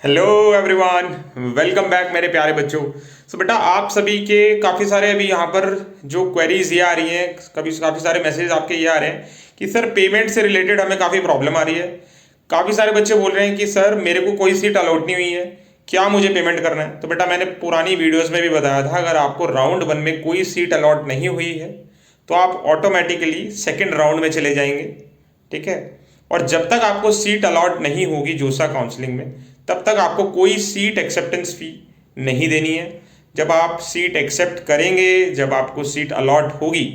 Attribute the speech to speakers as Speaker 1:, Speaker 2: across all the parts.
Speaker 1: Hello everyone, welcome back मेरे प्यारे बच्चों। बेटा आप सभी के काफ़ी सारे अभी यहाँ पर जो क्वेरीज ये आ रही हैं, काफ़ी सारे मैसेज आपके ये आ रहे हैं कि सर पेमेंट से रिलेटेड हमें काफ़ी प्रॉब्लम आ रही है। काफ़ी सारे बच्चे बोल रहे हैं कि सर मेरे को कोई सीट अलॉट नहीं हुई है, क्या मुझे पेमेंट करना है। तो बेटा मैंने पुरानी वीडियोज़ में भी बताया था, अगर आपको राउंड 1 में कोई सीट अलॉट नहीं हुई है तो आप ऑटोमेटिकली सेकेंड राउंड में चले जाएंगे। ठीक है, और जब तक आपको सीट अलॉट नहीं होगी जोसा काउंसलिंग में, तब तक आपको कोई सीट एक्सेप्टेंस फी नहीं देनी है। जब आप सीट एक्सेप्ट करेंगे, जब आपको सीट अलॉट होगी,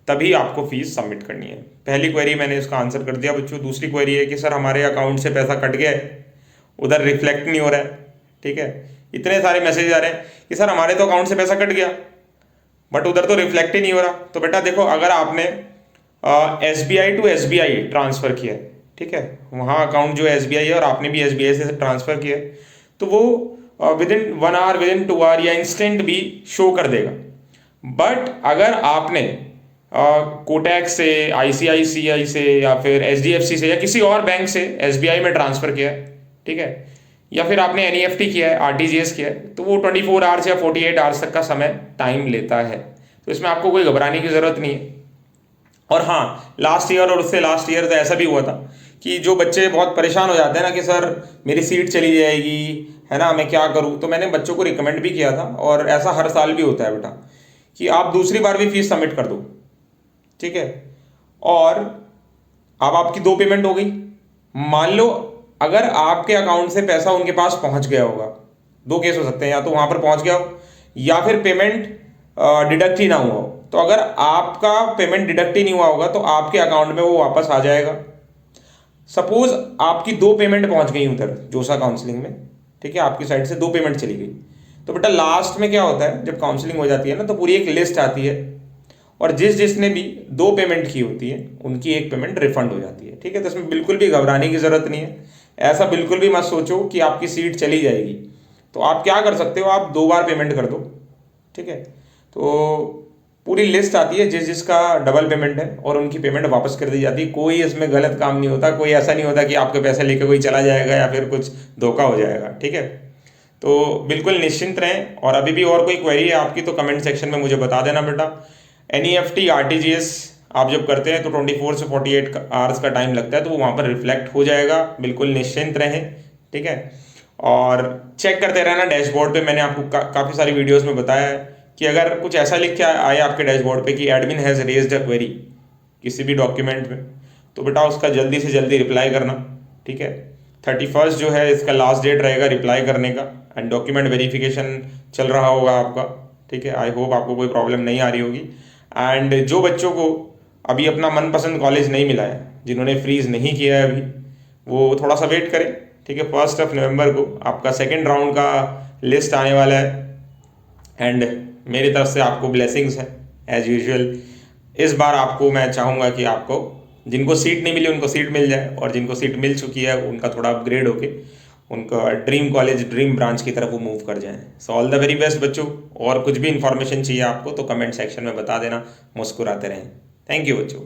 Speaker 1: तभी आपको फीस सबमिट करनी है। पहली क्वेरी मैंने इसका आंसर कर दिया बच्चों। दूसरी क्वेरी है कि सर हमारे अकाउंट से पैसा कट गया है, उधर रिफ्लेक्ट नहीं हो रहा है। ठीक है, इतने सारे मैसेज आ रहे हैं कि सर हमारे तो अकाउंट से पैसा कट गया बट उधर तो रिफ्लेक्ट ही नहीं हो रहा। तो बेटा देखो, अगर आपने SBI टू SBI ट्रांसफ़र किया है, ठीक है, वहाँ अकाउंट जो SBI है और आपने भी SBI से ट्रांसफ़र किया है, तो वो within 1 hour, within 2 hour या इंस्टेंट भी शो कर देगा। बट अगर आपने कोटक से, ICICI से या फिर HDFC से या किसी और बैंक से SBI में ट्रांसफ़र किया है, ठीक है, या फिर आपने NEFT किया है, RTGS किया है, तो वो 24 आवर्स या 48 आवर्स तक का समय टाइम लेता है। तो इसमें आपको कोई घबराने की ज़रूरत नहीं है। और हाँ, लास्ट ईयर और उससे लास्ट ईयर तो ऐसा भी हुआ था कि जो बच्चे बहुत परेशान हो जाते हैं ना कि सर मेरी सीट चली जाएगी, है ना, मैं क्या करूँ। तो मैंने बच्चों को रिकमेंड भी किया था, और ऐसा हर साल भी होता है बेटा कि आप दूसरी बार भी फीस सबमिट कर दो। ठीक है, और अब आपकी 2 पेमेंट हो गई। मान लो अगर आपके अकाउंट से पैसा उनके पास पहुंच गया होगा, 2 केस हो सकते हैं, या तो वहां पर पहुंच गया हो या फिर पेमेंट डिडक्ट ही ना हुआ हो। तो अगर आपका पेमेंट डिडक्ट ही नहीं हुआ होगा तो आपके अकाउंट में वो वापस आ जाएगा। सपोज आपकी 2 पेमेंट पहुंच गई उधर जोसा काउंसलिंग में, ठीक है, आपकी साइड से 2 पेमेंट चली गई। तो बेटा लास्ट में क्या होता है, जब काउंसलिंग हो जाती है ना, तो पूरी एक लिस्ट आती है, और जिसने भी 2 पेमेंट की होती है उनकी 1 पेमेंट रिफंड हो जाती है। ठीक है, तो इसमें बिल्कुल भी घबराने की जरूरत नहीं है। ऐसा बिल्कुल भी मत सोचो कि आपकी सीट चली जाएगी। तो आप क्या कर सकते हो, आप 2 बार पेमेंट कर दो। ठीक है, तो पूरी लिस्ट आती है जिसका डबल पेमेंट है, और उनकी पेमेंट वापस कर दी जाती है। कोई इसमें गलत काम नहीं होता, कोई ऐसा नहीं होता कि आपके पैसे लेकर कोई चला जाएगा या फिर कुछ धोखा हो जाएगा। ठीक है, तो बिल्कुल निश्चिंत रहें। और अभी भी और कोई क्वेरी है आपकी तो कमेंट सेक्शन में मुझे बता देना बेटा। NEFT RTGS आप जब करते हैं तो 24 से 48 आवर्स का टाइम लगता है, तो वो वहाँ पर रिफ्लेक्ट हो जाएगा। बिल्कुल निश्चिंत रहें। ठीक है, और चेक करते रहना डैशबोर्ड पे। मैंने आपको काफ़ी सारी वीडियोस में बताया है कि अगर कुछ ऐसा लिख के आए आपके डैशबोर्ड पे कि admin has raised a query किसी भी डॉक्यूमेंट में, तो बेटा उसका जल्दी से जल्दी रिप्लाई करना। ठीक है, 31 जो है इसका लास्ट डेट रहेगा रिप्लाई करने का, एंड डॉक्यूमेंट वेरिफिकेशन चल रहा होगा आपका। ठीक है, आई होप आपको कोई प्रॉब्लम नहीं आ रही होगी। एंड जो बच्चों को अभी अपना मनपसंद कॉलेज नहीं मिला है, जिन्होंने फ्रीज नहीं किया है अभी, वो थोड़ा सा वेट करें। ठीक है, 1 नवंबर को आपका सेकेंड राउंड का लिस्ट आने वाला है, एंड मेरी तरफ से आपको ब्लेसिंग्स है एज यूजुअल। इस बार आपको मैं चाहूँगा कि आपको, जिनको सीट नहीं मिली उनको सीट मिल जाए, और जिनको सीट मिल चुकी है उनका थोड़ा अपग्रेड होके उनका ड्रीम कॉलेज, ड्रीम ब्रांच की तरफ वो मूव कर जाएं। So all the very best बच्चों। और कुछ भी इंफॉर्मेशन चाहिए आपको तो कमेंट सेक्शन में बता देना। मुस्कुराते रहें। थैंक यू बच्चों।